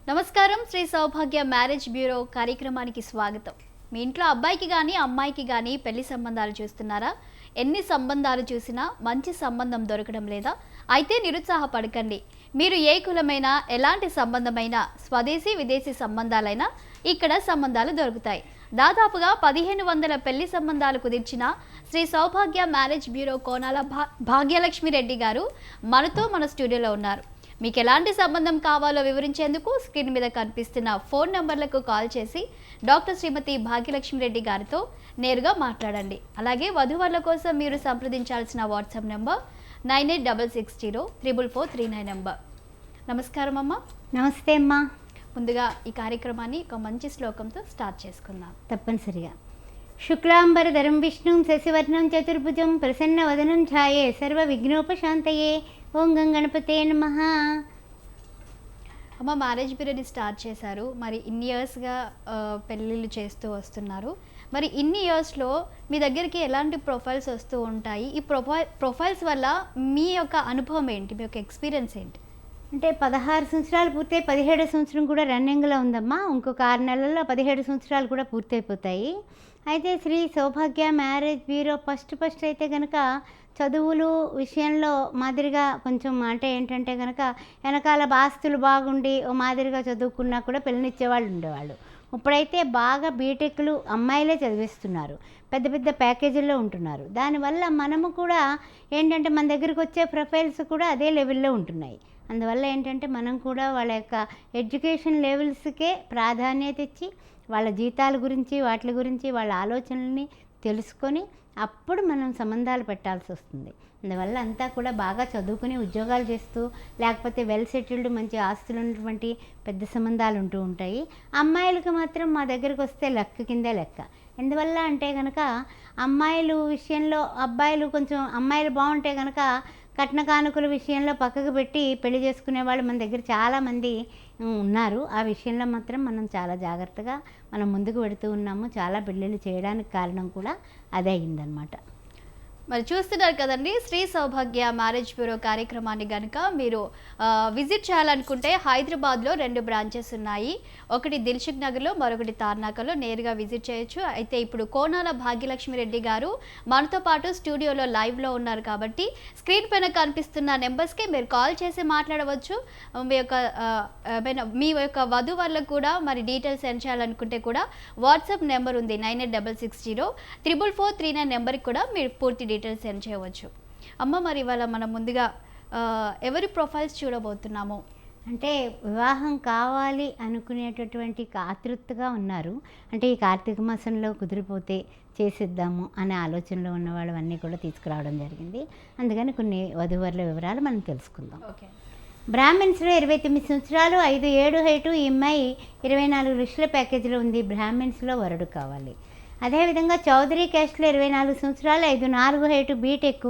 నమస్కారం. శ్రీ సౌభాగ్య marriage bureau కార్యక్రమానికి స్వాగతం. మీ ఇంట్లో అబ్బాయికి కానీ అమ్మాయికి కానీ పెళ్లి సంబంధాలు చూస్తున్నారా? ఎన్ని సంబంధాలు చూసినా మంచి సంబంధం దొరకడం లేదా? అయితే నిరుత్సాహపడకండి. మీరు ఏ కులమైనా, ఎలాంటి సంబంధమైనా, స్వదేశీ విదేశీ సంబంధాలైనా ఇక్కడ సంబంధాలు దొరుకుతాయి. దాదాపుగా 1500 పెళ్లి సంబంధాలు కుదిర్చిన శ్రీ సౌభాగ్య మ్యారేజ్ బ్యూరో కోనాల భాగ్యలక్ష్మి రెడ్డి గారు మన స్టూడియోలో ఉన్నారు. మీకు ఎలాంటి సంబంధం కావాలో వివరించేందుకు స్క్రీన్ మీద కనిపిస్తున్న ఫోన్ నంబర్లకు కాల్ చేసి డాక్టర్ శ్రీమతి భాగ్యలక్ష్మి రెడ్డి గారితో నేరుగా మాట్లాడండి. అలాగే వధువర్ల కోసం మీరు సంప్రదించాల్సిన వాట్సాప్ నెంబర్ 9866044439 నెంబర్. నమస్కారం అమ్మ. నమస్తే అమ్మా. ముందుగా ఈ కార్యక్రమాన్ని ఒక మంచి శ్లోకంతో స్టార్ట్ చేసుకుందాం. తప్పనిసరిగా. శుక్లాంబరధరం విష్ణుం శశివర్ణం చతుర్భుజం ప్రసన్నవదనం ఛాయే సర్వ విఘ్నోపశాంతయే. ఓం గం గణపతే నమః. అమ్మ, మ్యారేజ్ బ్యూరోని స్టార్ట్ చేశారు. మరి ఇన్ని ఇయర్స్గా పెళ్ళిళ్ళు చేస్తూ వస్తున్నారు. మరి ఇన్ని ఇయర్స్లో మీ దగ్గరికి ఎలాంటి ప్రొఫైల్స్ వస్తూ ఉంటాయి? ఈ ప్రొఫైల్స్ వల్ల మీ యొక్క అనుభవం ఏంటి? మీ యొక్క ఎక్స్పీరియన్స్ ఏంటి? అంటే 16 సంవత్సరాలు పూర్తయి 17 సంవత్సరం కూడా రన్నింగ్లో ఉందమ్మా. ఇంకొక 6 నెలల్లో 17 సంవత్సరాలు కూడా పూర్తయిపోతాయి. అయితే శ్రీ సౌభాగ్య మ్యారేజ్ బ్యూరో ఫస్ట్ అయితే కనుక చదువులు విషయంలో మాదిరిగా కొంచెం అంటే ఏంటంటే కనుక వెనకాల ఆస్తులు బాగుండి ఓ మాదిరిగా చదువుకున్నా కూడా పెళ్ళనిచ్చేవాళ్ళు ఉండేవాళ్ళు. ఇప్పుడైతే బాగా బీటెక్లు అమ్మాయిలే చదివిస్తున్నారు, పెద్ద పెద్ద ప్యాకేజీల్లో ఉంటున్నారు. దానివల్ల మనము కూడా ఏంటంటే మన దగ్గరికి వచ్చే ప్రొఫైల్స్ కూడా అదే లెవెల్లో ఉంటున్నాయి. అందువల్ల ఏంటంటే మనం కూడా వాళ్ళ యొక్క ఎడ్యుకేషన్ లెవెల్స్కే ప్రాధాన్యత ఇచ్చి వాళ్ళ జీతాల గురించి వాటి గురించి వాళ్ళ ఆలోచనల్ని తెలుసుకొని అప్పుడు మనం సంబంధాలు పెట్టాల్సి వస్తుంది. అందువల్ల అంతా కూడా బాగా చదువుకుని ఉద్యోగాలు చేస్తూ లేకపోతే వెల్ సెటిల్డ్ మంచి ఆస్తులు ఉన్నటువంటి పెద్ద సంబంధాలు ఉంటూ ఉంటాయి. అమ్మాయిలకు మాత్రం మా దగ్గరికి వస్తే లెక్క కిందే లెక్క. ఎందువల్ల అంటే కనుక అమ్మాయిలు విషయంలో అబ్బాయిలు కొంచెం అమ్మాయిలు బాగుంటే కనుక కట్న కానుకల విషయంలో పక్కకు పెట్టి పెళ్లి చేసుకునే వాళ్ళు మన దగ్గర చాలామంది ఉన్నారు. ఆ విషయంలో మాత్రం మనం చాలా జాగ్రత్తగా మనం ముందుకు పెడుతూ ఉన్నాము. చాలా పెళ్ళిళ్ళు చేయడానికి కారణం కూడా అదే అయిందనమాట. మరి చూస్తున్నారు కదండి, శ్రీ సౌభాగ్య మ్యారేజ్ బ్యూరో కార్యక్రమాన్ని కనుక మీరు విజిట్ చేయాలనుకుంటే హైదరాబాద్లో 2 బ్రాంచెస్ ఉన్నాయి. ఒకటి దిల్సుఖ్ నగర్లో, మరొకటి తార్నాకలో. నేరుగా విజిట్ చేయొచ్చు. అయితే ఇప్పుడు కోనాల భాగ్యలక్ష్మి రెడ్డి గారు మనతో పాటు స్టూడియోలో లైవ్లో ఉన్నారు కాబట్టి స్క్రీన్ పైన కనిపిస్తున్న నెంబర్స్కి మీరు కాల్ చేసి మాట్లాడవచ్చు. మీ యొక్క వధువర్లకు కూడా మరి డీటెయిల్స్ సెండ్ చేయాలనుకుంటే కూడా వాట్సాప్ నెంబర్ ఉంది 9866044439 నెంబర్కి కూడా మీరు పూర్తి డీటెయిల్స్ సెండ్ చేయవచ్చు. అమ్మ, మరి ఇవాళ మనం ముందుగా ఎవరి ప్రొఫైల్స్ చూడబోతున్నాము? అంటే వివాహం కావాలి అనుకునేటటువంటి ఆతృతగా ఉన్నారు. అంటే ఈ కార్తీక మాసంలో కుదిరిపోతే చేసిద్దాము అనే ఆలోచనలో ఉన్నవాళ్ళు అన్నీ కూడా తీసుకురావడం జరిగింది. అందుకని కొన్ని వధువరుల వివరాలు మనం తెలుసుకుందాం. ఓకే. బ్రాహ్మిన్స్లో 29 సంవత్సరాలు, 5'7" హైటు, ఈఎంఐ 24 లక్షల ప్యాకేజీలో ఉంది. బ్రాహ్మిన్స్లో వరుడు కావాలి. అదేవిధంగా చౌదరి క్యాస్ట్లో 24 సంవత్సరాలు, 5'4" హైటు, బీటెక్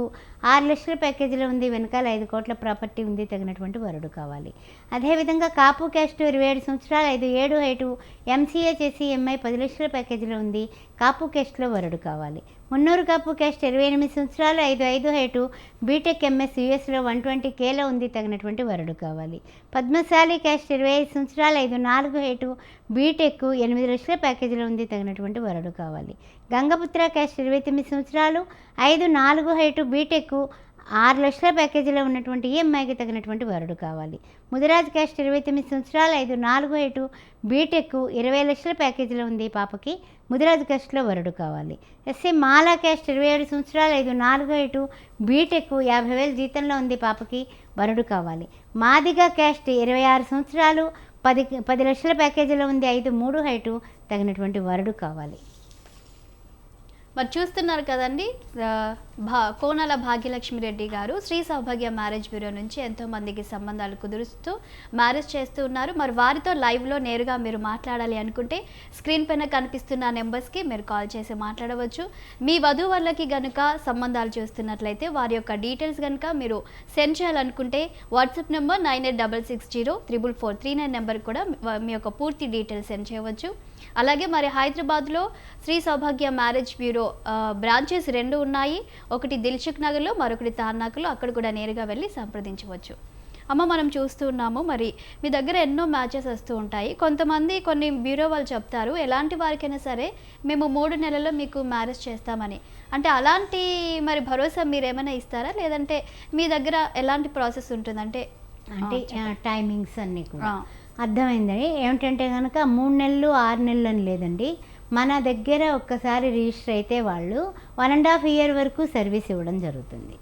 6 లక్షల ప్యాకేజీలో ఉంది. వెనకాల 5 కోట్ల ప్రాపర్టీ ఉంది. తగినటువంటి వరుడు కావాలి. అదేవిధంగా కాపు క్యాస్ట్ 27 సంవత్సరాలు, 5'7" హైటు, ఎంసీఏ చేసి ఎంఐ 10 లక్షల ప్యాకేజీలో ఉంది. కాపు క్యాస్ట్లో వరుడు కావాలి. మున్నూరు కాపు క్యాస్ట్ 28 సంవత్సరాలు, 5'5" హైటు, బీటెక్ ఎంఎస్ యూఎస్లో 120Kలో ఉంది. తగినటువంటి వరుడు కావాలి. పద్మశాలి క్యాస్ట్ 25 సంవత్సరాలు, 5'4" హైటు, బీటెక్ 8 లక్షల ప్యాకేజీలో ఉంది. తగినటువంటి వరుడు కావాలి. గంగపుత్ర క్యాస్ట్ 29 సంవత్సరాలు, 5'4" హైటు, బీటెక్ 6 లక్షల ప్యాకేజీలో ఉన్నటువంటి ఈఎంఐకి తగినటువంటి వరుడు కావాలి. ముదిరాజ్ క్యాస్ట్ 29 సంవత్సరాలు, 5'4" హైటు, బీటెక్ 20 లక్షల ప్యాకేజీలో ఉంది. పాపకి ముదిరాజ్ క్యాస్ట్లో వరుడు కావాలి. ఎస్సీ మాలా క్యాస్ట్ 27 సంవత్సరాలు, 5'4" హైటు, బీటెక్ 50,000 జీతంలో ఉంది. పాపకి వరుడు కావాలి. మాదిగా క్యాస్ట్ 26 సంవత్సరాలు, 10 లక్షల ప్యాకేజీలో ఉంది. 5'3" హైటు, తగినటువంటి వరుడు కావాలి. మరి చూస్తున్నారు కదండి, కోనాల భాగ్యలక్ష్మి రెడ్డి గారు శ్రీ సౌభాగ్య మ్యారేజ్ బ్యూరో నుంచి ఎంతోమందికి సంబంధాలు కుదురుస్తూ మ్యారేజ్ చేస్తూ ఉన్నారు. మరి వారితో లైవ్లో నేరుగా మీరు మాట్లాడాలి అనుకుంటే స్క్రీన్ పైన కనిపిస్తున్న నెంబర్స్కి మీరు కాల్ చేసి మాట్లాడవచ్చు. మీ వధువర్లకి కనుక సంబంధాలు చూస్తున్నట్లయితే వారి యొక్క డీటెయిల్స్ కనుక మీరు సెండ్ చేయాలనుకుంటే వాట్సాప్ నెంబర్ 9866044439 నెంబర్ కూడా మీ యొక్క పూర్తి డీటెయిల్స్ సెండ్ చేయవచ్చు. అలాగే మరి హైదరాబాద్లో శ్రీ సౌభాగ్య మ్యారేజ్ బ్యూరో బ్రాంచెస్ 2 ఉన్నాయి. ఒకటి దిల్సుఖ్ నగర్లో, మరొకటి తార్నాకలో. అక్కడ కూడా నేరుగా వెళ్ళి సంప్రదించవచ్చు. అమ్మ మనం చూస్తూ ఉన్నాము, మరి మీ దగ్గర ఎన్నో మ్యాచెస్ వస్తూ ఉంటాయి. కొంతమంది కొన్ని బ్యూరో వాళ్ళు చెప్తారు ఎలాంటి వారికైనా సరే మేము 3 నెలల్లో మీకు మ్యారేజ్ చేస్తామని. అంటే అలాంటి మరి భరోసా మీరేమైనా ఇస్తారా? లేదంటే మీ దగ్గర ఎలాంటి ప్రాసెస్ ఉంటుంది? అంటే టైమింగ్స్ అన్నీ కూడా అర్థమైందండి. ఏమిటంటే కనుక 3 నెలలు 6 నెలలు అని లేదండి. మన దగ్గర ఒక్కసారి రిజిస్టర్ అయితే వాళ్ళు 1.5 ఇయర్ వరకు సర్వీస్ ఇవ్వడం జరుగుతుంది.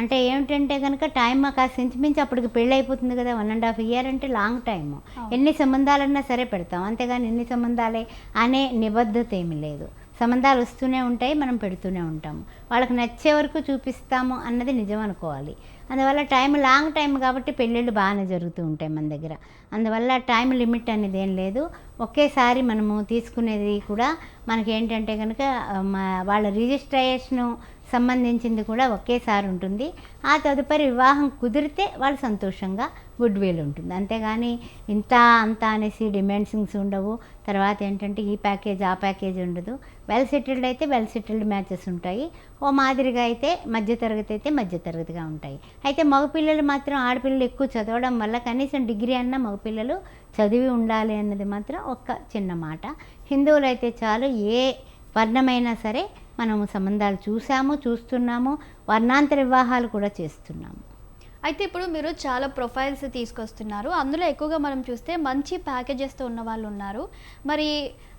అంటే ఏమిటంటే కనుక టైం కాస్త ఇంచుమించు అప్పటికి పెళ్ళి అయిపోతుంది కదా. 1.5 ఇయర్ అంటే లాంగ్ టైము. ఎన్ని సంబంధాలన్నా సరే పెడతాం, అంతేగాని ఎన్ని సంబంధాలే అనే నిబద్ధత ఏమి లేదు. సంబంధాలు వస్తూనే ఉంటాయి, మనం పెడుతూనే ఉంటాము. వాళ్ళకి నచ్చే వరకు చూపిస్తాము అన్నది నిజం అనుకోవాలి. అందువల్ల లాంగ్ టైం కాబట్టి పెళ్ళిళ్ళు బాగానే జరుగుతూ ఉంటాయి మన దగ్గర. అందువల్ల టైం లిమిట్ అనేది ఏం లేదు. ఒకేసారి మనము తీసుకునేది కూడా మనకి ఏంటంటే కనుక వాళ్ళ రిజిస్ట్రేషను సంబంధించింది కూడా ఒకేసారి ఉంటుంది. ఆ తదుపరి వివాహం కుదిరితే వాళ్ళు సంతోషంగా గుడ్ విల్ ఉంటుంది. అంతేగాని ఇంత అంత అనేసి డిమాండ్సింగ్స్ ఉండవు. తర్వాత ఏంటంటే ఈ ప్యాకేజ్ ఆ ప్యాకేజ్ ఉండదు. వెల్ సెటిల్డ్ అయితే వెల్ సెటిల్డ్ మ్యాచెస్ ఉంటాయి. ఓ మాదిరిగా అయితే మధ్యతరగతి అయితే మధ్యతరగతిగా ఉంటాయి. అయితే మగపిల్లలు మాత్రం ఆడపిల్లలు ఎక్కువ చదవడం వల్ల కనీసం డిగ్రీ అన్న మగపిల్లలు చదివి ఉండాలి అన్నది మాత్రం ఒక్క చిన్న మాట. హిందువులు అయితే చాలు, ఏ వర్ణమైనా సరే మనము సంబంధాలు చూస్తున్నాము, వర్ణాంతర వివాహాలు కూడా చేస్తున్నాము. అయితే ఇప్పుడు మీరు చాలా ప్రొఫైల్స్ తీసుకొస్తున్నారు. అందులో ఎక్కువగా మనం చూస్తే మంచి ప్యాకేజెస్తో ఉన్న వాళ్ళు ఉన్నారు. మరి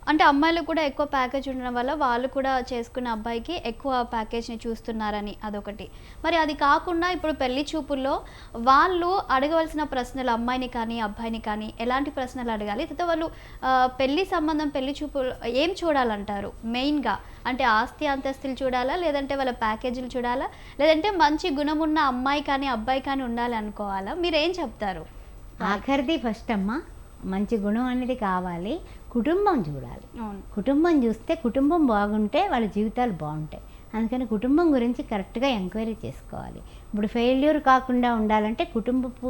అంటే అమ్మాయిలు కూడా ఎక్కువ ప్యాకేజ్ ఉండడం వల్ల వాళ్ళు కూడా చేసుకున్న అబ్బాయికి ఎక్కువ ప్యాకేజ్ని చూస్తున్నారని అదొకటి. మరి అది కాకుండా ఇప్పుడు పెళ్లి చూపుల్లో వాళ్ళు అడగవలసిన ప్రశ్నలు అమ్మాయిని కానీ అబ్బాయిని కానీ ఎలాంటి ప్రశ్నలు అడగాలి? తర్వాత వాళ్ళు పెళ్లి సంబంధం పెళ్లి చూపులు ఏం చూడాలంటారు మెయిన్గా? అంటే ఆస్తి అంతస్తులు చూడాలా, లేదంటే వాళ్ళ ప్యాకేజీలు చూడాలా, లేదంటే మంచి గుణం ఉన్న అమ్మాయి కానీ అబ్బాయి కానీ ఉండాలి అనుకోవాలా? మీరేం చెప్తారు? ఆఖరిది ఫస్ట్ అమ్మ, మంచి గుణం అనేది కావాలి. కుటుంబం చూడాలి. కుటుంబం చూస్తే కుటుంబం బాగుంటే వాళ్ళ జీవితాలు బాగుంటాయి. అందుకని కుటుంబం గురించి కరెక్ట్గా ఎంక్వైరీ చేసుకోవాలి. ఇప్పుడు ఫెయిల్యూర్ కాకుండా ఉండాలంటే కుటుంబపు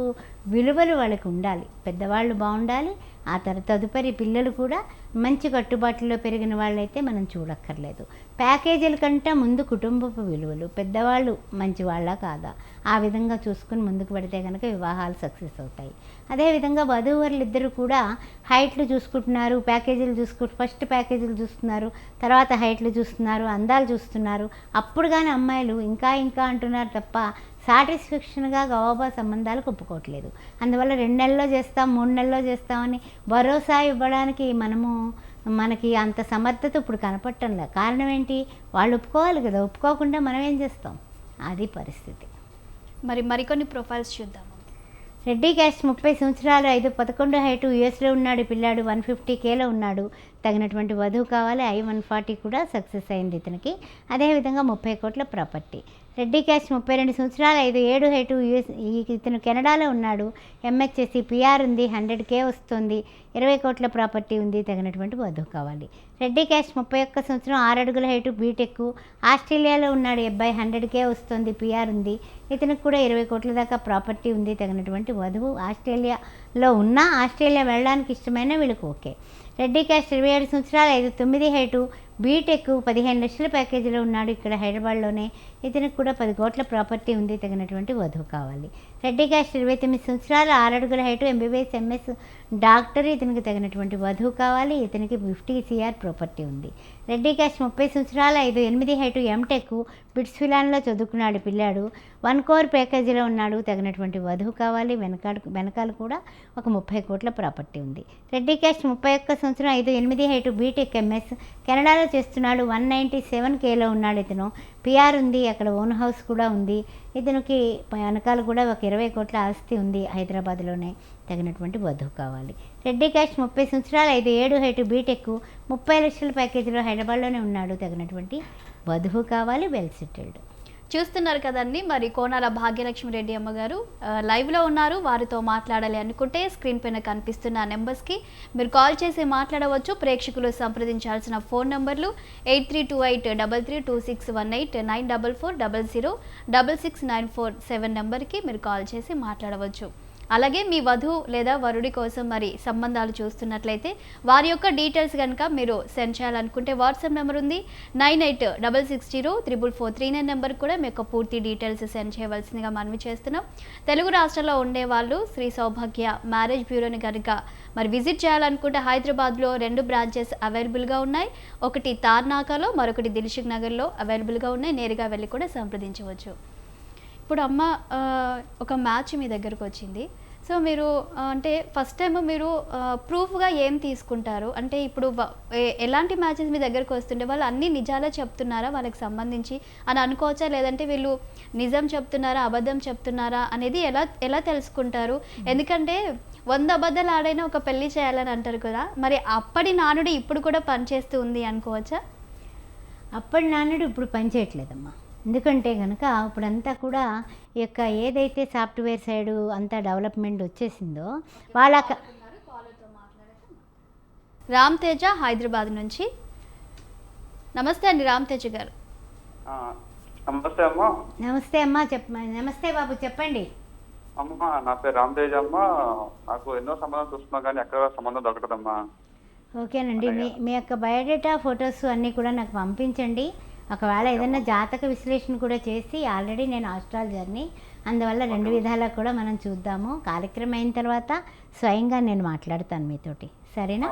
విలువలు వాళ్ళకి ఉండాలి. పెద్దవాళ్ళు బాగుండాలి. ఆ తదుపరి పిల్లలు కూడా మంచి కట్టుబాటులో పెరిగిన వాళ్ళైతే మనం చూడక్కర్లేదు. ప్యాకేజీల కంటే ముందు కుటుంబపు విలువలు, పెద్దవాళ్ళు మంచి వాళ్ళ కాదా, ఆ విధంగా చూసుకుని ముందుకు పెడితే కనుక వివాహాలు సక్సెస్ అవుతాయి. అదేవిధంగా వధూవరులు ఇద్దరు కూడా హైట్లు చూసుకుంటున్నారు, ప్యాకేజీలు ఫస్ట్ ప్యాకేజీలు చూస్తున్నారు, తర్వాత హైట్లు చూస్తున్నారు, అందాలు చూస్తున్నారు. అప్పుడు కానీ అమ్మాయిలు ఇంకా ఇంకా అంటున్నారు తప్ప సాటిస్ఫాక్షన్గా గవాబా సంబంధాలకు ఒప్పుకోవట్లేదు. అందువల్ల 2 నెలల్లో చేస్తాం 3 నెలల్లో చేస్తామని భరోసా ఇవ్వడానికి మనకి అంత సమర్థత ఇప్పుడు కనపడటంలే. కారణం ఏంటి? వాళ్ళు ఒప్పుకోవాలి కదా. ఒప్పుకోకుండా మనం ఏం చేస్తాం? అది పరిస్థితి. మరికొన్ని ప్రొఫైల్స్ చూద్దాం. రెడ్డి క్యాస్ట్ 30 సంవత్సరాలు 5'11" హైటు, యూఎస్లో ఉన్నాడు పిల్లాడు, 150Kలో ఉన్నాడు. తగినటువంటి వధువు కావాలి. I-140 కూడా సక్సెస్ అయింది ఇతనికి. అదేవిధంగా 30 కోట్ల ప్రాపర్టీ. రెడ్డి క్యాస్ట్ 32 సంవత్సరాలు 5'7" హైటు, ఇతను కెనడాలో ఉన్నాడు. MHSC PR ఉంది, 100K వస్తుంది. 20 కోట్ల ప్రాపర్టీ ఉంది. తగినటువంటి వధువు కావాలి. రెడ్డి క్యాస్ట్ 31 సంవత్సరం 6 అడుగుల హైటు, బీటెక్, ఆస్ట్రేలియాలో ఉన్నాడు. అబ్బాయి 100K వస్తుంది. PR ఉంది. ఇతనికి కూడా 20 కోట్ల దాకా ప్రాపర్టీ ఉంది. తగినటువంటి వధువు. ఆస్ట్రేలియాలో ఉన్నా ఆస్ట్రేలియా వెళ్ళడానికి ఇష్టమైన వీళ్ళకి ఓకే. రెడ్డి క్యాస్ట్ 27 సంవత్సరాలు 5'9" హైటు, బీటెక్, 15 లక్షల ప్యాకేజీలో ఉన్నాడు. ఇక్కడ హైదరాబాద్లోనే. ఇతనికి కూడా 10 కోట్ల ప్రాపర్టీ ఉంది. తగినటువంటి వధువు కావాలి. రెడ్డి క్యాస్ట్ 29 సంవత్సరాలు 6 అడుగుల హైటు, MBBS MS డాక్టర్. ఇతనికి తగినటువంటి వధువు కావాలి. ఇతనికి 50 CR ప్రాపర్టీ ఉంది. రెడ్డి క్యాస్ట్ 30 సంవత్సరాలు 5'8" హైటు, MTech, బిట్స్విలాన్లో చదువుకున్నాడు పిల్లాడు. 1 crore ప్యాకేజీలో ఉన్నాడు. తగినటువంటి వధువు కావాలి. వెనకాల కూడా ఒక 30 కోట్ల ప్రాపర్టీ ఉంది. రెడ్డి క్యాస్ట్ 31 సంవత్సరం 5'8" హైటు, బీటెక్, MS, కెనడాలో చేస్తున్నాడు. 197Kలో ఉన్నాడు. ఇతను PR ఉంది. అక్కడ ఓన్ హౌస్ కూడా ఉంది. ఇతనికి వెనకాల కూడా ఒక 20 కోట్ల ఆస్తి ఉంది. హైదరాబాద్లోనే. తగినటువంటి వధువు కావాలి. రెడ్డి క్యాస్ట్ 30 సంవత్సరాలు 5'7" హైటు, బీటెక్, 30 లక్షల ప్యాకేజీలో హైదరాబాద్లోనే ఉన్నాడు. తగినటువంటి వధువు కావాలి. Well settled. చూస్తున్నారు కదండి, మరి కోనాల భాగ్యలక్ష్మి రెడ్డి అమ్మగారు లైవ్లో ఉన్నారు. వారితో మాట్లాడాలి అనుకుంటే స్క్రీన్ పైన కనిపిస్తున్న నెంబర్స్కి మీరు కాల్ చేసి మాట్లాడవచ్చు. ప్రేక్షకులు సంప్రదించాల్సిన ఫోన్ నెంబర్లు 8328332618, 944006694 7 నెంబర్కి మీరు కాల్ చేసి మాట్లాడవచ్చు. అలాగే మీ వధువు లేదా వరుడి కోసం మరి సంబంధాలు చూస్తున్నట్లయితే వారి యొక్క డీటెయిల్స్ కనుక మీరు సెండ్ చేయాలనుకుంటే వాట్సాప్ నెంబర్ ఉంది 9866044339 నెంబర్ కూడా మీ యొక్క పూర్తి డీటెయిల్స్ సెండ్ చేయవలసిందిగా మనవి చేస్తున్నాం. తెలుగు రాష్ట్రాల్లో ఉండేవాళ్ళు శ్రీ సౌభాగ్య మ్యారేజ్ బ్యూరోని కనుక మరి విజిట్ చేయాలనుకుంటే హైదరాబాద్లో 2 బ్రాంచెస్ అవైలబుల్గా ఉన్నాయి. ఒకటి తార్నాకాలో, మరొకటి దిల్సుఖ్ నగర్లో అవైలబుల్గా ఉన్నాయి. నేరుగా వెళ్ళి కూడా సంప్రదించవచ్చు. ఇప్పుడు అమ్మ ఒక మ్యాచ్ మీ దగ్గరకు వచ్చింది. సో మీరు అంటే ఫస్ట్ టైం మీరు ప్రూఫ్గా ఏం తీసుకుంటారు? అంటే ఇప్పుడు ఎలాంటి మ్యాచెస్ మీ దగ్గరకు వస్తుంటే వాళ్ళు అన్ని నిజాలే చెప్తున్నారా వాళ్ళకి సంబంధించి అని అనుకోవచ్చా, లేదంటే వీళ్ళు నిజం చెప్తున్నారా అబద్ధం చెప్తున్నారా అనేది ఎలా తెలుసుకుంటారు? ఎందుకంటే 100 అబద్ధాలు ఆడైనా ఒక పెళ్లి చేయాలని అంటారు కదా, మరి అప్పటి నానుడు ఇప్పుడు కూడా పనిచేస్తూ ఉంది అనుకోవచ్చా? అప్పటి నానుడు ఇప్పుడు పనిచేయట్లేదమ్మా. ఎందుకంటే కనుక ఇప్పుడంతా కూడా ఈ యొక్క ఏదైతే సాఫ్ట్వేర్ సైడు అంతా డెవలప్మెంట్ వచ్చేసిందో వాళ్ళ రామ్ తేజ హైదరాబాద్ నుంచి. నమస్తే అండి రామ్ తేజ గారు. నమస్తే అమ్మా. నమస్తే అమ్మా. నమస్తే బాబు, చెప్పండి. అమ్మా నా పేరు రామ్ తేజ్ అమ్మా. నాకు ఎన్నో సంబంధం చూస్తున్నా కానీ ఎక్కడ సంబంధం దొరకదమ్మా. ఓకేనండి, మీ యొక్క బయోడేటా ఫొటోస్ అన్నీ కూడా నాకు పంపించండి. ఒకవేళ ఏదైనా జాతక విశ్లేషణ కూడా చేసి ఆల్రెడీ నేను ఆస్ట్రాలజర్ని, అందువల్ల 2 విధాలా కూడా మనం చూద్దాము. కార్యక్రమం అయిన తర్వాత స్వయంగా నేను మాట్లాడతాను మీతోటి, సరేనా?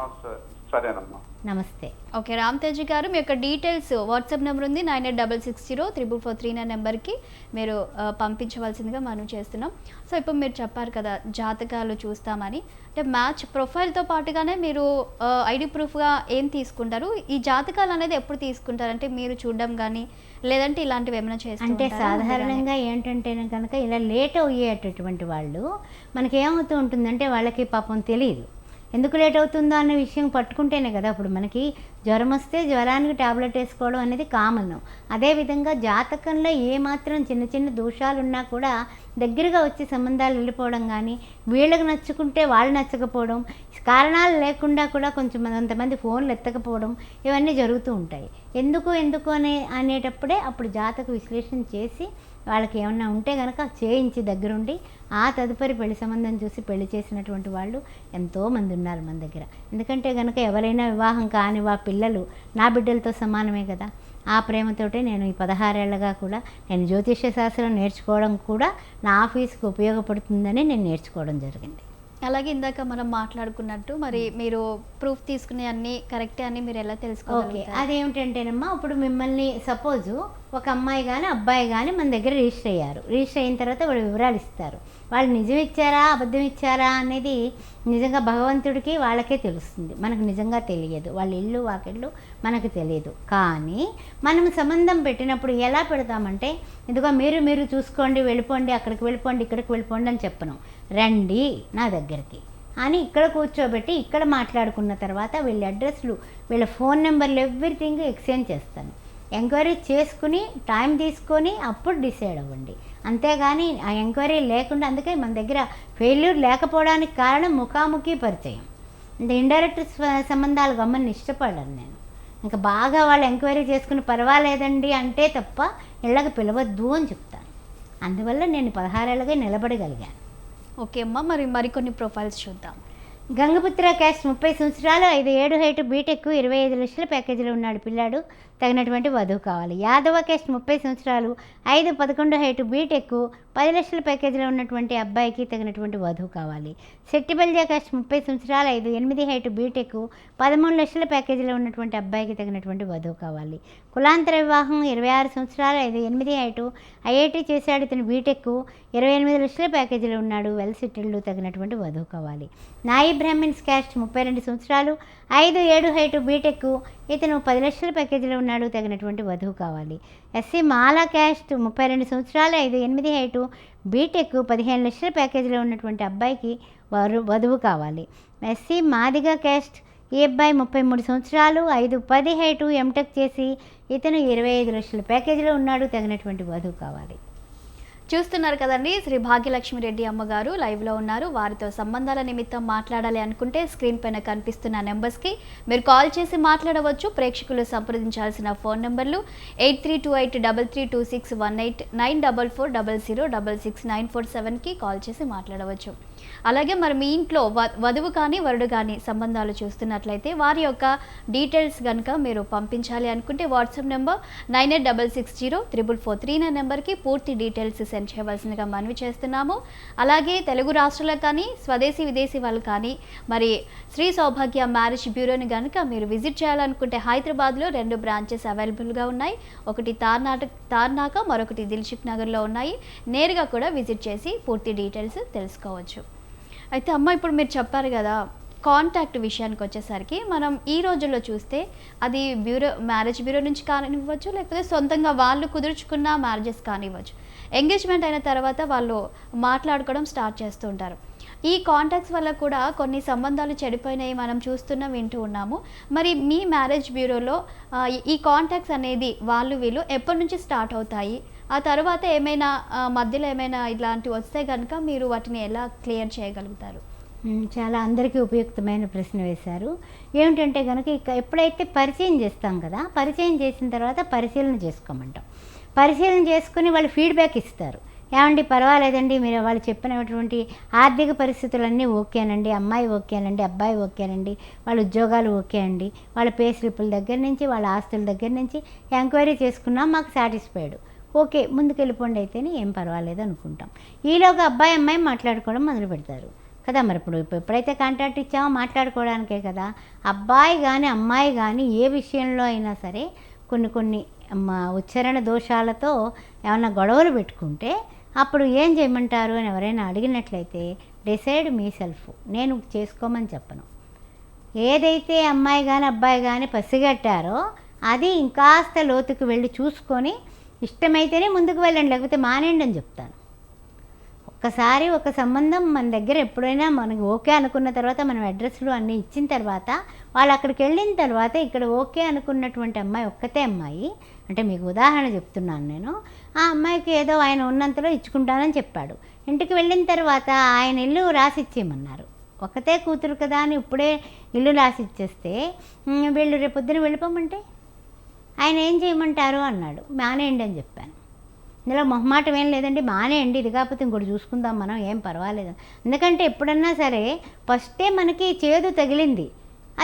సరేనమ్మా. నమస్తే. ఓకే రామ్ తేజ్ గారు, మీ యొక్క డీటెయిల్స్ వాట్సాప్ నెంబర్ ఉంది 9866044339 నెంబర్కి మీరు పంపించవలసిందిగా మనం చేస్తున్నాం. సో ఇప్పుడు మీరు చెప్పారు కదా జాతకాలు చూస్తామని, అంటే మ్యాచ్ ప్రొఫైల్తో పాటుగానే మీరు ఐడి ప్రూఫ్గా ఏం తీసుకుంటారు? ఈ జాతకాలు అనేది ఎప్పుడు తీసుకుంటారు? అంటే మీరు చూడడం కానీ లేదంటే ఇలాంటివి ఏమైనా చేస్తారు? అంటే సాధారణంగా ఏంటంటే కనుక ఇలా లేట్ అయ్యేటటువంటి వాళ్ళు మనకేమవుతూ ఉంటుందంటే వాళ్ళకి పాపం తెలియదు ఎందుకు లేట్ అవుతుందో అనే విషయం పట్టుకుంటేనే కదా. ఇప్పుడు మనకి జ్వరం వస్తే జ్వరానికి ట్యాబ్లెట్ వేసుకోవడం అనేది కామన్. అదేవిధంగా జాతకంలో ఏమాత్రం చిన్న చిన్న దోషాలు ఉన్నా కూడా దగ్గరగా వచ్చి సంబంధాలు వెళ్ళిపోవడం కానీ, వీళ్ళకి నచ్చుకుంటే వాళ్ళు నచ్చకపోవడం, కారణాలు లేకుండా కూడా కొంతమంది ఫోన్లు ఎత్తకపోవడం, ఇవన్నీ జరుగుతూ ఉంటాయి. ఎందుకు అనేటప్పుడే అప్పుడు జాతక విశ్లేషణ చేసి వాళ్ళకి ఏమన్నా ఉంటే కనుక చేయించి దగ్గరుండి ఆ తదుపరి పెళ్లి సంబంధం చూసి పెళ్లి చేసినటువంటి వాళ్ళు ఎంతోమంది ఉన్నారు మన దగ్గర. ఎందుకంటే కనుక ఎవరైనా వివాహం కాని పిల్లలు నా బిడ్డలతో సమానమే కదా. ఆ ప్రేమతోటే నేను ఈ 16 ఏళ్ళగా కూడా నేను జ్యోతిష్య శాస్త్రం నేర్చుకోవడం కూడా నా ఆఫీస్కి ఉపయోగపడుతుందని నేను నేర్చుకోవడం జరిగింది. అలాగే ఇందాక మనం మాట్లాడుకున్నట్టు మరి మీరు ప్రూఫ్ తీసుకునే అన్ని కరెక్టే అని మీరు ఎలా తెలుసుకోవాలి? అదేమిటంటేనమ్మా, ఇప్పుడు మిమ్మల్ని సపోజు ఒక అమ్మాయి కానీ అబ్బాయి కానీ మన దగ్గర రిజిస్టర్ అయ్యారు. రిజిస్టర్ అయిన తర్వాత వాళ్ళు వివరాలు ఇస్తారు. వాళ్ళు నిజం ఇచ్చారా అబద్ధం ఇచ్చారా అనేది నిజంగా భగవంతుడికి వాళ్ళకే తెలుస్తుంది, మనకు నిజంగా తెలియదు. వాళ్ళ ఇల్లు వాకిళ్ళు మనకు తెలియదు. కానీ మనం సంబంధం పెట్టినప్పుడు ఎలా పెడతామంటే, ఇదిగో మీరు చూసుకోండి, వెళ్ళిపోండి, అక్కడికి వెళ్ళిపోండి, ఇక్కడికి వెళ్ళిపోండి అని చెప్పను. రండి నా దగ్గరికి అని ఇక్కడ కూర్చోబెట్టి ఇక్కడ మాట్లాడుకున్న తర్వాత వీళ్ళ అడ్రస్లు, వీళ్ళ ఫోన్ నెంబర్లు ఎవ్రీథింగ్ ఎక్స్చేంజ్ చేస్తాను. ఎంక్వైరీ చేసుకుని టైం తీసుకొని అప్పుడు డిసైడ్ అవ్వండి. అంతేగాని ఆ ఎంక్వైరీ లేకుండా, అందుకే మన దగ్గర ఫెయిల్యూర్ లేకపోవడానికి కారణం ముఖాముఖి పరిచయం. ఇండైరెక్ట్ సంబంధాలు గమ్మని ఇష్టపడను నేను. ఇంకా బాగా వాళ్ళు ఎంక్వైరీ చేసుకుని పర్వాలేదండి అంటే తప్ప ఇళ్ళకి పిలవద్దు అని చెప్తాను. అందువల్ల నేను 16 ఏళ్ళగా నిలబడగలిగాను. ఓకే అమ్మ, మరికొన్ని ప్రొఫైల్స్ చూద్దాం. గంగపుత్ర క్యాస్ట్ 30 సంవత్సరాలు, 5'7" హైట్, బీటెక్, 25 లక్షల ప్యాకేజీలో ఉన్నాడు పిల్లాడు, తగినటువంటి వధువు కావాలి. యాదవ క్యాస్ట్ 30 సంవత్సరాలు, 5'11" హైట్, బీటెక్, 10 లక్షల ప్యాకేజీలో ఉన్నటువంటి అబ్బాయికి తగినటువంటి వధువు కావాలి. శెట్టిబల్జా క్యాస్ట్ 30 సంవత్సరాలు, 5'8" హైట్, బీటెక్, 13 లక్షల ప్యాకేజీలో ఉన్నటువంటి అబ్బాయికి తగినటువంటి వధువు కావాలి. కులాంతర వివాహం, 26 సంవత్సరాలు, 5'8" హైట్, ఐఐటి చేశాడు ఇతను, బీటెక్, 28 లక్షల ప్యాకేజీలో ఉన్నాడు, వెల్ సెటిల్డ్, తగినటువంటి వధువు కావాలి. నాయి బ్రాహ్మిన్స్ క్యాస్ట్ 32 సంవత్సరాలు, 5'7" హైట్, బీటెక్, ఇతను 10 లక్షల ప్యాకేజీలో ఉన్నాడు, తగినటువంటి వధువు కావాలి. ఎస్సీ మాలా క్యాస్ట్ 32 సంవత్సరాలు, 5'8" హైట్, బీటెక్, 15 లక్షల ప్యాకేజీలో ఉన్నటువంటి అబ్బాయికి వధువు కావాలి. ఎస్సీ మాదిగా క్యాస్ట్ ఈ అబ్బాయి 33 సంవత్సరాలు, 5'10" హైట్, ఎంటెక్ చేసి ఇతను 25 లక్షల ప్యాకేజీలో ఉన్నాడు, తగినటువంటి వధువు కావాలి. చూస్తున్నారు కదండి, శ్రీ భాగ్యలక్ష్మి రెడ్డి అమ్మగారు లైవ్లో ఉన్నారు. వారితో సంబంధాల నిమిత్తం మాట్లాడాలి అనుకుంటే స్క్రీన్ పైన కనిపిస్తున్న నెంబర్స్కి మీరు కాల్ చేసి మాట్లాడవచ్చు. ప్రేక్షకులు సంప్రదించాల్సిన ఫోన్ నెంబర్లు 8328332618, 9440066947కి కాల్ చేసి మాట్లాడవచ్చు. అలాగే మరి మీ ఇంట్లో వధువు కానీ వరుడు కానీ సంబంధాలు చూస్తున్నట్లయితే వారి యొక్క డీటెయిల్స్ కనుక మీరు పంపించాలి అనుకుంటే వాట్సాప్ నెంబర్ 9866034439 నెంబర్కి పూర్తి డీటెయిల్స్ సెండ్ చేయవలసిందిగా మనవి చేస్తున్నాము. అలాగే తెలుగు రాష్ట్రాలకు కానీ స్వదేశీ విదేశీ వాళ్ళు కానీ మరి శ్రీ సౌభాగ్య మ్యారేజ్ బ్యూరోని కనుక మీరు విజిట్ చేయాలనుకుంటే హైదరాబాద్లో 2 బ్రాంచెస్ అవైలబుల్గా ఉన్నాయి. ఒకటి తార్నాక మరొకటి దిల్సుఖ్ నగర్లో ఉన్నాయి. నేరుగా కూడా విజిట్ చేసి పూర్తి డీటెయిల్స్ తెలుసుకోవచ్చు. అయితే అమ్మ ఇప్పుడు మీరు చెప్పారు కదా, కాంటాక్ట్ విషయానికి వచ్చేసరికి మనం ఈ రోజుల్లో చూస్తే అది మ్యారేజ్ బ్యూరో నుంచి కానివ్వచ్చు, లేకపోతే సొంతంగా వాళ్ళు కుదుర్చుకున్న మ్యారేజెస్ కానివ్వచ్చు. ఎంగేజ్మెంట్ అయిన తర్వాత వాళ్ళు మాట్లాడుకోవడం స్టార్ట్ చేస్తూ ఉంటారు. ఈ కాంటాక్ట్స్ వల్ల కూడా కొన్ని సంబంధాలు చెడిపోయినాయి మనం చూస్తున్నాం, వింటూ ఉన్నాము. మరి మీ మ్యారేజ్ బ్యూరోలో ఈ కాంటాక్ట్స్ అనేది వీళ్ళు ఎప్పటి నుంచి స్టార్ట్ అవుతాయి? ఆ తర్వాత ఏమైనా మధ్యలో ఏమైనా ఇలాంటివి వస్తే కనుక మీరు వాటిని ఎలా క్లియర్ చేయగలుగుతారు? చాలా అందరికీ ఉపయుక్తమైన ప్రశ్న వేశారు. ఏమిటంటే కనుక ఎప్పుడైతే పరిచయం చేస్తాం కదా, పరిచయం చేసిన తర్వాత పరిశీలన చేసుకోమంటాం. పరిశీలన చేసుకుని వాళ్ళు ఫీడ్బ్యాక్ ఇస్తారు. ఏమండి పర్వాలేదండి, మీరు వాళ్ళు చెప్పినటువంటి ఆర్థిక పరిస్థితులన్నీ ఓకేనండి, అమ్మాయి ఓకేనండి, అబ్బాయి ఓకేనండి, వాళ్ళ ఉద్యోగాలు ఓకే అండి, వాళ్ళ పే స్లిప్పుల దగ్గర నుంచి వాళ్ళ ఆస్తుల దగ్గర నుంచి ఎంక్వైరీ చేసుకున్నాం, మాకు సాటిస్ఫైడ్, ఓకే ముందుకెళ్ళిపోండి అయితేనే ఏం పర్వాలేదు అనుకుంటాం. ఈలోగా అబ్బాయి అమ్మాయి మాట్లాడుకోవడం మొదలు పెడతారు కదా. మరి ఎప్పుడైతే కాంటాక్ట్ ఇచ్చామో మాట్లాడుకోవడానికే కదా. అబ్బాయి కానీ అమ్మాయి కానీ ఏ విషయంలో అయినా సరే కొన్ని ఉచ్చారణ దోషాలతో ఏమన్నా గొడవలు పెట్టుకుంటే అప్పుడు ఏం చేయమంటారు అని ఎవరైనా అడిగినట్లయితే డిసైడ్ మీ సెల్ఫ్, నేను చేసుకోమని చెప్పను. ఏదైతే అమ్మాయి కానీ అబ్బాయి కానీ పసిగట్టారో అది ఇంకాస్త లోతుకు వెళ్ళి చూసుకొని ఇష్టమైతేనే ముందుకు వెళ్ళండి, లేకపోతే మానేయండి అని చెప్తాను. ఒక్కసారి ఒక సంబంధం మన దగ్గర ఎప్పుడైనా మనకి ఓకే అనుకున్న తర్వాత మనం అడ్రస్లు అన్నీ ఇచ్చిన తర్వాత వాళ్ళు అక్కడికి వెళ్ళిన తర్వాత ఇక్కడ ఓకే అనుకున్నటువంటి అమ్మాయి ఒక్కతే అమ్మాయి, అంటే మీకు ఉదాహరణ చెప్తున్నాను నేను. ఆ అమ్మాయికి ఏదో ఆయన ఉన్నంతలో ఇచ్చుకుంటానని చెప్పాడు. ఇంటికి వెళ్ళిన తర్వాత ఆయన ఇల్లు రాసిచ్చేయమన్నారు. ఒకతే కూతురు కదా అని ఇప్పుడే ఇల్లు రాసిచ్చేస్తే వీళ్ళు రేపొద్దున వెళ్ళిపోమంటే ఆయన ఏం చేయమంటారు అన్నాడు. మానేయండి అని చెప్పాను. ఇందులో మొహమాటం ఏం లేదండి, మానేయండి, ఇది కాకపోతే ఇంకోటి చూసుకుందాం మనం, ఏం పర్వాలేదు. ఎందుకంటే ఎప్పుడన్నా సరే ఫస్టే మనకి చేదు తగిలింది,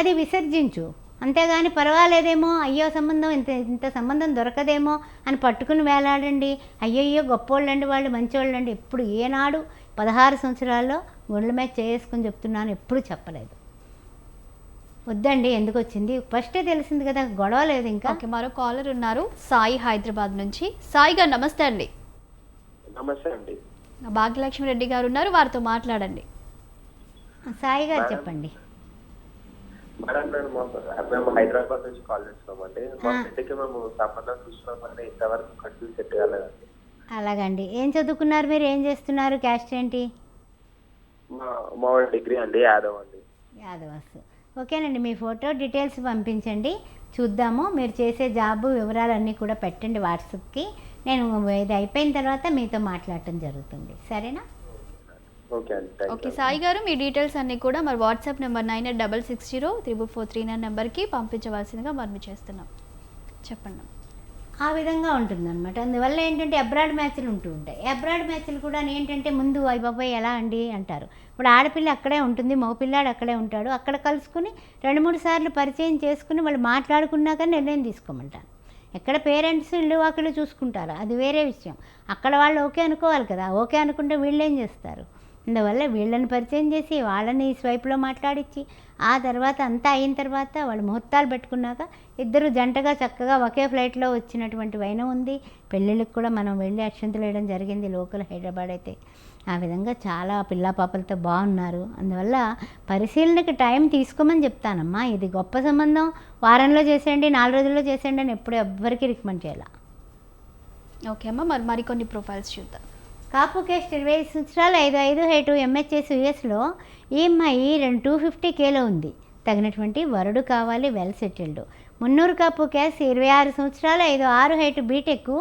అది విసర్జించు. అంతేగాని పర్వాలేదేమో, అయ్యో సంబంధం ఇంత సంబంధం దొరకదేమో అని పట్టుకుని వేలాడండి. అయ్యయ్యో గొప్పోళ్ళండి వాళ్ళు, మంచివాళ్ళండి, ఎప్పుడు ఏనాడు 16 సంవత్సరాల్లో గుండెల మీద చేసుకుని చెప్తున్నాను, ఎప్పుడు చెప్పలేదు. వద్దండి, ఎందుకు వచ్చింది ఫస్టే తెలిసింది కదా, గొడవ లేదు ఇంకా. ఓకే, మరో కాలర్ ఉన్నారు, సాయి హైదరాబాద్ నుంచి. సాయి గారు నమస్తే అండి. నమస్తే అండి. భాగ్యలక్ష్మి రెడ్డి గారు ఉన్నారు, వారితో మాట్లాడండి. సాయి గారు చెప్పండి. మేడం మేము హైదరాబాద్ నుంచి కాల్ చేస్తున్నామండి. మా ఫ్రెండ్కి మేము సంబంధం చూస్తున్నామంటే ఇంతవరకు ఖర్చు సెట్ కాలేదండి. అలాగండి, ఏం చదువుకున్నారు మీరు, ఏం చేస్తున్నారు, క్యాస్ట్ ఏంటి? మా డిగ్రీ అండి, యాదవ్ అండి. యాదవాసు. ఓకేనండి, మీ ఫోటో డీటెయిల్స్ పంపించండి, చూద్దాము. మీరు చేసే జాబు వివరాలన్నీ కూడా పెట్టండి వాట్సాప్కి. నేను ఇది అయిపోయిన తర్వాత మీతో మాట్లాడటం జరుగుతుంది, సరేనా? ఓకే సాయి గారు, మీ డీటెయిల్స్ అన్నీ కూడా మరి వాట్సాప్ నెంబర్ 9866034439 నెంబర్కి పంపించవలసిందిగా మనం చేస్తున్నాం. చెప్పండి. ఆ విధంగా ఉంటుందన్నమాట. అందువల్ల ఏంటంటే అబ్రాడ్ మ్యాచ్లు ఉంటూ ఉంటాయి. అబ్రాడ్ మ్యాచ్లు కూడా ఏంటంటే ముందు బాబాయ్ ఎలా అండి అంటారు. ఇప్పుడు ఆడపిల్ల అక్కడే ఉంటుంది, మగపిల్లాడు అక్కడే ఉంటాడు. అక్కడ కలుసుకుని 2-3 సార్లు పరిచయం చేసుకుని వాళ్ళు మాట్లాడుకున్నాక నిర్ణయం తీసుకోమంటాను. ఎక్కడ పేరెంట్స్ ఇల్లు వాకిళ్ళు చూసుకుంటారు, అది వేరే విషయం. అక్కడ వాళ్ళు ఓకే అనుకోవాలి కదా. ఓకే అనుకుంటే వీళ్ళు ఏం చేస్తారు? అందువల్ల వీళ్ళని పరిచయం చేసి వాళ్ళని స్వైప్లో మాట్లాడించి ఆ తర్వాత అంతా అయిన తర్వాత వాళ్ళు ముహూర్తాలు పెట్టుకున్నాక ఇద్దరు జంటగా చక్కగా ఒకే ఫ్లైట్లో వచ్చినటువంటి వైనం ఉంది. పెళ్ళిళ్ళకి కూడా మనం వెళ్ళి అక్షంతలు వేయడం జరిగింది లోకల్ హైదరాబాద్ అయితే. ఆ విధంగా చాలా పిల్లా పాపలతో బాగున్నారు. అందువల్ల పరిశీలనకి టైం తీసుకోమని చెప్తానమ్మా. ఇది గొప్ప సంబంధం, వారంలో చేసేయండి, 4 రోజుల్లో చేసేయండి అని ఎప్పుడు ఎవ్వరికీ రికమెండ్ చేయాలి. ఓకే అమ్మ, మరికొన్ని ప్రొఫైల్స్ చూద్దాం. కాపు కేస్ట్ 25 సంవత్సరాలు, 5'5" హైటు, ఎంహెచ్ఎస్ యుఎస్లో. ఈ అమ్మాయి 250Kలో ఉంది. తగినటువంటి వరుడు కావాలి, well settled. Munnuru Kapu caste 26 సంవత్సరాలు, 5'6" హైటు, బీటెక్,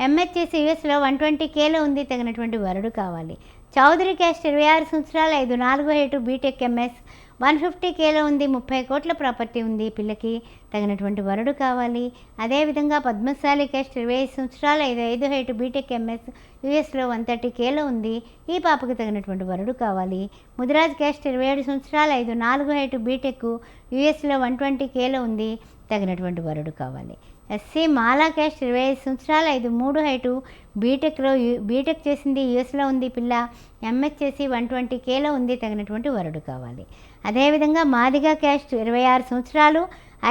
ఎంహెచ్ఎస్ యుఎస్లో 120Kలో ఉంది. తగినటువంటి వరుడు కావాలి. చౌదరి క్యాస్ట్ 26 సంవత్సరాలు, 5'4" హైటు, బీటెక్, ఎంఎస్, 150Kలో ఉంది, 30 కోట్ల ప్రాపర్టీ ఉంది. పిల్లకి తగినటువంటి వరుడు కావాలి. అదేవిధంగా పద్మశాలి క్యాస్ట్ 25 సంవత్సరాలు, 5 హైట్, బీటెక్ ఎంఎస్, యూఎస్లో 130Kలో ఉంది. ఈ పాపకు తగినటువంటి వరుడు కావాలి. ముదిరాజ్ క్యాస్ట్ 27 సంవత్సరాలు, 4 హైట్, బీటెక్, యూఎస్లో 120Kలో ఉంది. తగినటువంటి వరుడు కావాలి. ఎస్సీ మాలా క్యాస్ట్ 25 సంవత్సరాలు, 3 హైటు, బీటెక్ చేసింది, యూఎస్లో ఉంది పిల్ల, ఎంఎస్ చేసి 120Kలో ఉంది. తగినటువంటి వరుడు కావాలి. అదేవిధంగా మాదిగా క్యాస్ట్ 26 సంవత్సరాలు,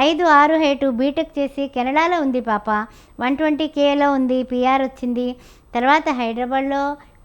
6 హైటు, బీటెక్ చేసి కెనడాలో ఉంది పాప, 120Kలో ఉంది, పిఆర్ వచ్చింది. తర్వాత హైదరాబాద్లో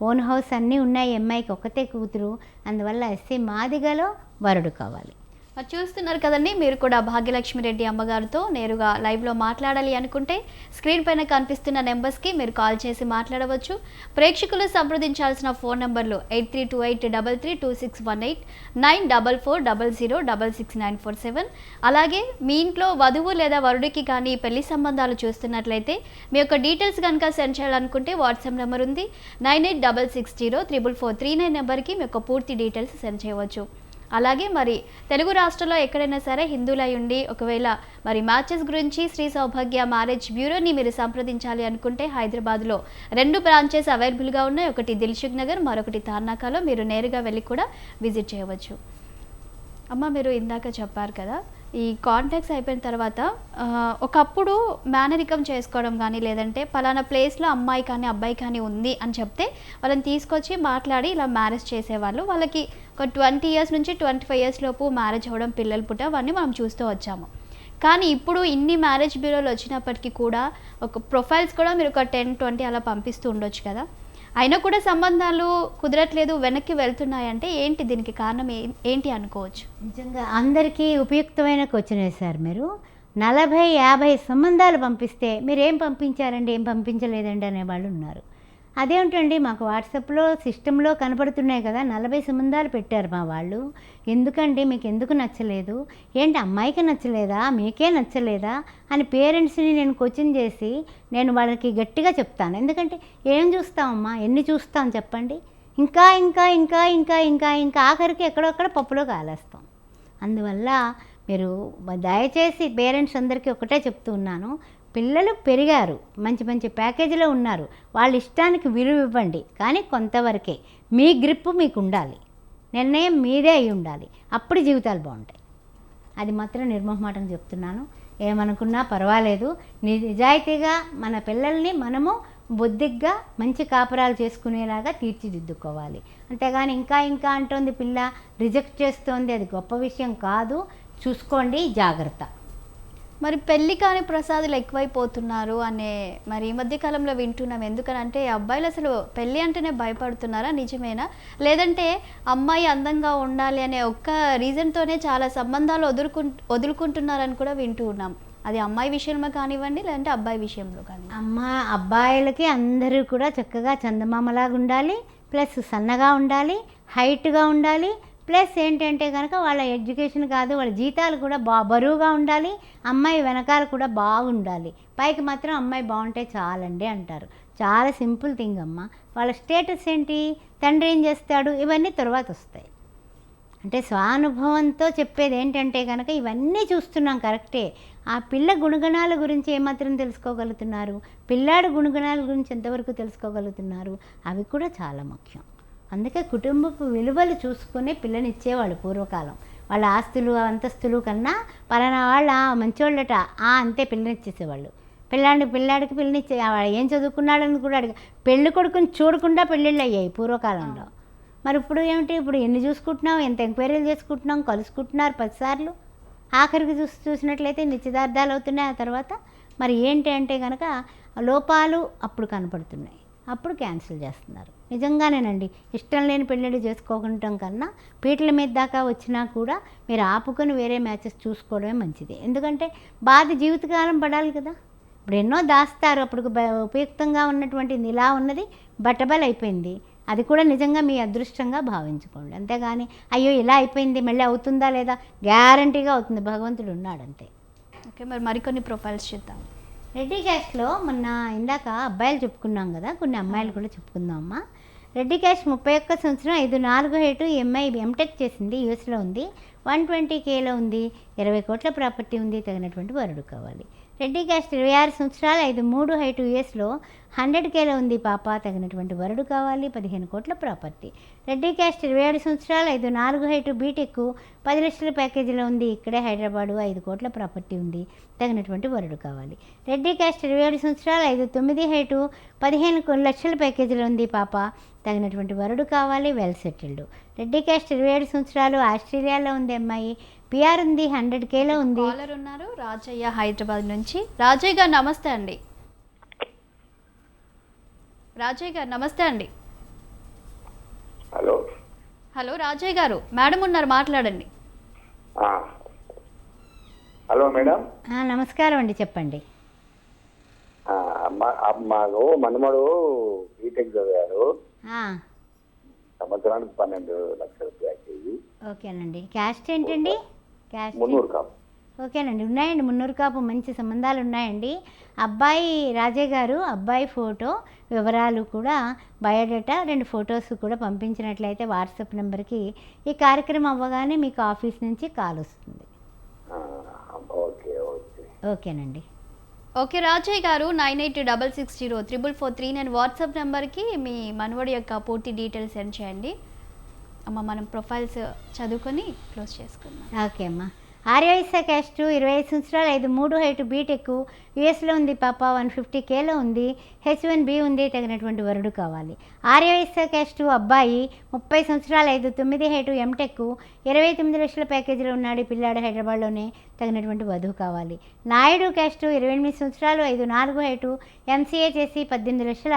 ఓన్ హౌస్ అన్నీ ఉన్నాయి. అమ్మాయికి ఒక్కతే కూతురు, అందువల్ల ఎస్సీ మాదిగలో వరుడు కావాలి. మరి చూస్తున్నారు కదండి, మీరు కూడా భాగ్యలక్ష్మి రెడ్డి అమ్మగారితో నేరుగా లైవ్లో మాట్లాడాలి అనుకుంటే స్క్రీన్ పైన కనిపిస్తున్న నెంబర్స్కి మీరు కాల్ చేసి మాట్లాడవచ్చు. ప్రేక్షకులు సంప్రదించాల్సిన ఫోన్ నెంబర్లు 8328332618, 9440006947. అలాగే మీ ఇంట్లో వధువు లేదా వరుడికి కానీ పెళ్లి సంబంధాలు చూస్తున్నట్లయితే మీ యొక్క డీటెయిల్స్ కనుక సెండ్ చేయాలనుకుంటే వాట్సాప్ నెంబర్ ఉంది 9866044439 నెంబర్కి మీ యొక్క పూర్తి డీటెయిల్స్ సెండ్ చేయవచ్చు. అలాగే మరి తెలుగు రాష్ట్రాల్లో ఎక్కడైనా సరే హిందువులై ఉండి ఒకవేళ మరి మ్యాచెస్ గురించి శ్రీ సౌభాగ్య మ్యారేజ్ బ్యూరోని మీరు సంప్రదించాలి అనుకుంటే హైదరాబాద్లో 2 బ్రాంచెస్ అవైలబుల్గా ఉన్నాయి. ఒకటి దిల్సుఖ్ నగర్, మరొకటి తార్నాకాలో. మీరు నేరుగా వెళ్ళి కూడా విజిట్ చేయవచ్చు. అమ్మ, మీరు ఇందాక చెప్పారు కదా, ఈ కాంటాక్ట్స్ అయిపోయిన తర్వాత ఒకప్పుడు మేనరికం చేసుకోవడం కానీ లేదంటే పలానా ప్లేస్లో అమ్మాయి కానీ అబ్బాయి కానీ ఉంది అని చెప్తే వాళ్ళని తీసుకొచ్చి మాట్లాడి ఇలా మ్యారేజ్ చేసేవాళ్ళు. వాళ్ళకి ఒక 20 ఇయర్స్ నుంచి 25 ఇయర్స్ లోపు మ్యారేజ్ అవ్వడం, పిల్లలు పుట్ట, అవన్నీ మనం చూస్తూ వచ్చాము. కానీ ఇప్పుడు ఇన్ని మ్యారేజ్ బ్యూరోలు వచ్చినప్పటికీ కూడా ఒక ప్రొఫైల్స్ కూడా మీరు ఒక 10-20 అలా పంపిస్తూ ఉండొచ్చు కదా. అయినా కూడా సంబంధాలు కుదరట్లేదు, వెనక్కి వెళ్తున్నాయంటే ఏంటి, దీనికి కారణం ఏంటి అనుకోవచ్చు? నిజంగా అందరికీ ఉపయుక్తమైన క్వశ్చన్ వేశారు మీరు. 40-50 సంబంధాలు పంపిస్తే మీరు ఏం పంపించారండి, ఏం పంపించలేదండి అనేవాళ్ళు ఉన్నారు. అదేమిటండి, మాకు వాట్సాప్లో సిస్టంలో కనపడుతున్నాయి కదా, 40 సంబంధాలు పెట్టారు మా వాళ్ళు. ఎందుకండి, మీకు ఎందుకు నచ్చలేదు, ఏంటి అమ్మాయికి నచ్చలేదా, మీకే నచ్చలేదా అని పేరెంట్స్ని నేను క్వశ్చన్ చేసి నేను వాళ్ళకి గట్టిగా చెప్తాను. ఎందుకంటే ఏం చూస్తామమ్మా, ఎన్ని చూస్తాం చెప్పండి, ఇంకా ఇంకా ఇంకా ఇంకా ఇంకా ఇంకా ఆఖరికి ఎక్కడొక్కడ పప్పులో కాలేస్తాం. అందువల్ల మీరు దయచేసి పేరెంట్స్ అందరికీ ఒకటే చెప్తూ ఉన్నాను, పిల్లలు పెరిగారు, మంచి మంచి ప్యాకేజీలో ఉన్నారు, వాళ్ళ ఇష్టానికి విలువ ఇవ్వండి. కానీ కొంతవరకే మీ గ్రిప్ మీకు ఉండాలి, నిర్ణయం మీదే అయి ఉండాలి. అప్పుడు జీవితాలు బాగుంటాయి. అది మాత్రం నిర్మోహమాటం చెప్తున్నాను. ఏమనుకున్నా పర్వాలేదు, నిజాయితీగా మన పిల్లల్ని మనము బుద్ధిగా మంచి కాపురాలు చేసుకునేలాగా తీర్చిదిద్దుకోవాలి. అంతేగాని ఇంకా ఇంకా అంటోంది పిల్ల, రిజెక్ట్ చేస్తోంది, అది గొప్ప విషయం కాదు. చూసుకోండి, జాగ్రత్త. మరి పెళ్లి కాని ప్రసాదులు ఎక్కువైపోతున్నారు అనే మరి ఈ మధ్య కాలంలో వింటున్నాం. ఎందుకనంటే అబ్బాయిలు అసలు పెళ్ళి అంటేనే భయపడుతున్నారా, నిజమేనా? లేదంటే అమ్మాయి అందంగా ఉండాలి అనే ఒక్క రీజన్తోనే చాలా సంబంధాలు వదులుకుంటున్నారని కూడా వింటూ ఉన్నాం. అది అమ్మాయి విషయంలో కానివ్వండి, లేదంటే అబ్బాయి విషయంలో కానీ. అబ్బాయిలకి అందరూ కూడా చక్కగా చందమామలాగా ఉండాలి, ప్లస్ సన్నగా ఉండాలి, హైట్గా ఉండాలి, ప్లస్ ఏంటంటే కనుక వాళ్ళ ఎడ్యుకేషన్ కాదు, వాళ్ళ జీతాలు కూడా బరువుగా ఉండాలి. అమ్మాయి వెనకాల కూడా బాగుండాలి. పైకి మాత్రం అమ్మాయి బాగుంటే చాలండి అంటారు. చాలా సింపుల్ థింగ్ అమ్మ. వాళ్ళ స్టేటస్ ఏంటి, తండ్రి ఏం చేస్తాడు, ఇవన్నీ తర్వాత వస్తాయి. అంటే స్వానుభవంతో చెప్పేది ఏంటంటే కనుక ఇవన్నీ చూస్తున్నాం కరెక్టే. ఆ పిల్ల గుణగణాల గురించి ఏమాత్రం తెలుసుకోగలుగుతున్నారు, పిల్లాడు గుణగణాల గురించి ఎంతవరకు తెలుసుకోగలుగుతున్నారు, అవి కూడా చాలా ముఖ్యం. అందుకే కుటుంబపు విలువలు చూసుకునే పిల్లనిచ్చేవాళ్ళు పూర్వకాలం. వాళ్ళ ఆస్తులు అంతస్తులు కన్నా పలానా వాళ్ళ మంచోళ్ళట అంతే పిల్లనిచ్చేసేవాళ్ళు. పిల్లాడికి పిల్లనిచ్చే ఏం చదువుకున్నాడని కూడా అడిగా, పెళ్లి కొడుకుని చూడకుండా పెళ్ళిళ్ళు అయ్యాయి పూర్వకాలంలో. మరి ఇప్పుడు ఏమిటి, ఇప్పుడు ఎన్ని చూసుకుంటున్నాం, ఎంత ఎంక్వైరీలు చేసుకుంటున్నాం, కలుసుకుంటున్నారు 10 సార్లు. ఆఖరికి చూసినట్లయితే నిశ్చితార్థాలు అవుతున్నాయి. ఆ తర్వాత మరి ఏంటి అంటే కనుక లోపాలు అప్పుడు కనపడుతున్నాయి, అప్పుడు క్యాన్సిల్ చేస్తున్నారు. నిజంగానేనండి, ఇష్టం లేని పెళ్ళిళ్ళు చేసుకోవటం కన్నా పీటల మీద దాకా వచ్చినా కూడా మీరు ఆపుకొని వేరే మ్యాచెస్ చూసుకోవడమే మంచిది. ఎందుకంటే బాధ జీవితకాలం పడాలి కదా. ఇప్పుడు ఎన్నో దాస్తారు, అప్పుడు ఉపయుక్తంగా ఉన్నటువంటిది ఇలా ఉన్నది బట్టబల్ అయిపోయింది. అది కూడా నిజంగా మీ అదృష్టంగా భావించుకోండి. అంతేగాని అయ్యో ఇలా అయిపోయింది మళ్ళీ అవుతుందా లేదా, గ్యారంటీగా అవుతుంది, భగవంతుడు ఉన్నాడంతే. ఓకే, మరి మరికొన్ని ప్రొఫైల్స్ చూద్దాం. రెడ్డి క్యాస్ట్లో మొన్న ఇందాక అబ్బాయిలు చెప్పుకున్నాం కదా, కొన్ని అమ్మాయిలు కూడా చెప్పుకుందాం అమ్మ. రెడ్డి క్యాస్ట్ 31 సంవత్సరం, 5'4" హైటు, ఎంఐ ఎంటెక్ చేసింది, యూఎస్లో ఉంది, 120Kలో ఉంది, 20 కోట్ల ప్రాపర్టీ ఉంది, తగినటువంటి వరుడు కావాలి. రెడ్డి క్యాస్ట్ 26 సంవత్సరాలు, 5'3" హైట్, యూఎస్లో 100Kలో ఉంది పాప, తగినటువంటి వరుడు కావాలి, 15 కోట్ల ప్రాపర్టీ. రెడ్డి క్యాస్ట్ 27 సంవత్సరాలు, 5'4" హైట్, బీటెక్, 10 లక్షల ప్యాకేజీలో ఉంది, ఇక్కడే హైదరాబాదు, 5 కోట్ల ప్రాపర్టీ ఉంది, తగినటువంటి వరుడు కావాలి. రెడ్డి క్యాస్ట్ 27 సంవత్సరాలు, 5'9" హైట్, 15 లక్షల ప్యాకేజీలో ఉంది పాప, తగినటువంటి వరుడు కావాలి, వెల్ సెటిల్డ్. రెడ్డి క్యాస్ట్ 27 సంవత్సరాలు, ఆస్ట్రేలియాలో ఉంది అమ్మాయి, పిఆర్ ఉంది, 100Kలో ఉంది. కాలర్ ఉన్నారు రాజయ్య హైదరాబాద్ నుంచి. రాజయ్య గారు నమస్తే అండి. రాజయ్య గారు నమస్తే అండి. హలో హలో రాజయ్య గారు, మేడం ఉన్నారు, మాట్లాడండి. Hello madam. నమస్కారం అండి, చెప్పండి. మాకు మనమడు బీటెక్ చదివారు, ఆ, సంవత్సరానికి 12 లక్షల ప్యాకేజీ. ఓకేనండి. క్యాస్ట్ ఏంటండి? క్యాస్ట్ మున్నూరు కాపు. ఓకేనండి, ఉన్నాయండి, మున్నూరు కాపు మంచి సంబంధాలు ఉన్నాయండి. అబ్బాయి రాజయ్య గారు, అబ్బాయి ఫోటో వివరాలు కూడా, బయోడేటా, 2 ఫొటోస్ కూడా పంపించినట్లయితే వాట్సాప్ నెంబర్కి ఈ కార్యక్రమం అవ్వగానే మీకు ఆఫీస్ నుంచి కాల్ వస్తుంది. ఓకే ఓకే ఓకేనండి. ఓకే రాజయ్య గారు, 9866034439 వాట్సాప్ నెంబర్కి మీ మనవడి యొక్క పూర్తి డీటెయిల్స్ సెండ్ చేయండి అమ్మ. మనం ప్రొఫైల్స్ చదువుకొని క్లోజ్ చేసుకుందాం. ఓకే అమ్మా. ఆర్యవైశ్య క్యాస్ట్ 25 సంవత్సరాలు, 5'3" హైట్, బీటెక్, యూఎస్లో ఉంది పాప, 150Kలో ఉంది, H1B ఉంది, తగినటువంటి వరుడు కావాలి. ఆర్యవైశ్య క్యాస్ట్ అబ్బాయి 30 సంవత్సరాలు, 5'9" హైట్, ఎంటెక్, 29 లక్షల ప్యాకేజీలో ఉన్నాడు, పిల్లాడు, హైదరాబాద్లోనే, తగినటువంటి వధువు కావాలి. నాయుడు క్యాస్ట్ 28 సంవత్సరాలు, 5'4" హైట్, ఎంసీఏ చేసి 18 లక్షల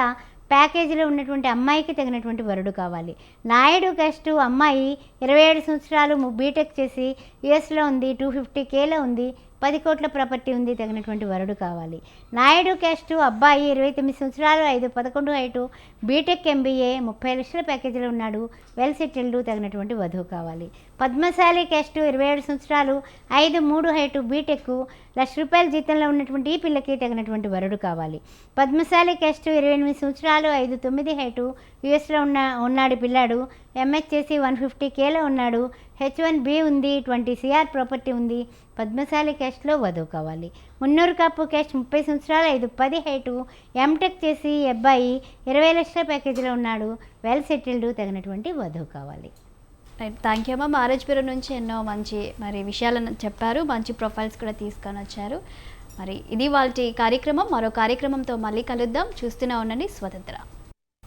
ప్యాకేజీలో ఉన్నటువంటి అమ్మాయికి తగినటువంటి వరుడు కావాలి. నాయుడు క్యాస్ట్ అమ్మాయి 27 సంవత్సరాలు, బీటెక్ చేసి యూఎస్లో ఉంది, 250Kలో ఉంది, 10 కోట్ల ప్రాపర్టీ ఉంది, తగినటువంటి వరుడు కావాలి. నాయుడు క్యాస్ట్ అబ్బాయి 29 సంవత్సరాలు, 5'11" హైటు, బీటెక్ ఎంబీఏ, 30 లక్షల ప్యాకేజీలో ఉన్నాడు, వెల్ సెటిల్డ్, తగినటువంటి వధువు కావాలి. పద్మశాలి క్యాస్ట్ 27 సంవత్సరాలు, 5'3" హైటు, బీటెక్, ₹1,00,000 జీతంలో ఉన్నటువంటి ఈ పిల్లకి తగినటువంటి వరుడు కావాలి. పద్మశాలి క్యాస్ట్ 28 సంవత్సరాలు, 5'9" హైటు, యూఎస్లో ఉన్నాడు పిల్లాడు, ఎంఎస్ చేసి 150Kలో ఉన్నాడు, H1B ఉంది, 20 CR ప్రాపర్టీ ఉంది, పద్మశాలి క్యాస్ట్లో వధువు కావాలి. మున్నూరు కాపు క్యాస్ట్ 30 సంవత్సరాలు, 5'10" హైటు, ఎంటెక్ చేసి అబ్బాయి 20 లక్షల ప్యాకేజీలో ఉన్నాడు, వెల్ సెటిల్డ్, తగినటువంటి వధువు కావాలి. రైట్, థ్యాంక్ యూ అమ్మ. మ్యారేజ్ బ్యూరో నుంచి ఎన్నో మంచి విషయాలను చెప్పారు, మంచి ప్రొఫైల్స్ కూడా తీసుకొని వచ్చారు. ఇది వాళ్ళ కార్యక్రమం. మరో కార్యక్రమంతో మళ్ళీ కలుద్దాం. చూస్తూనే ఉండండి స్వతంత్ర.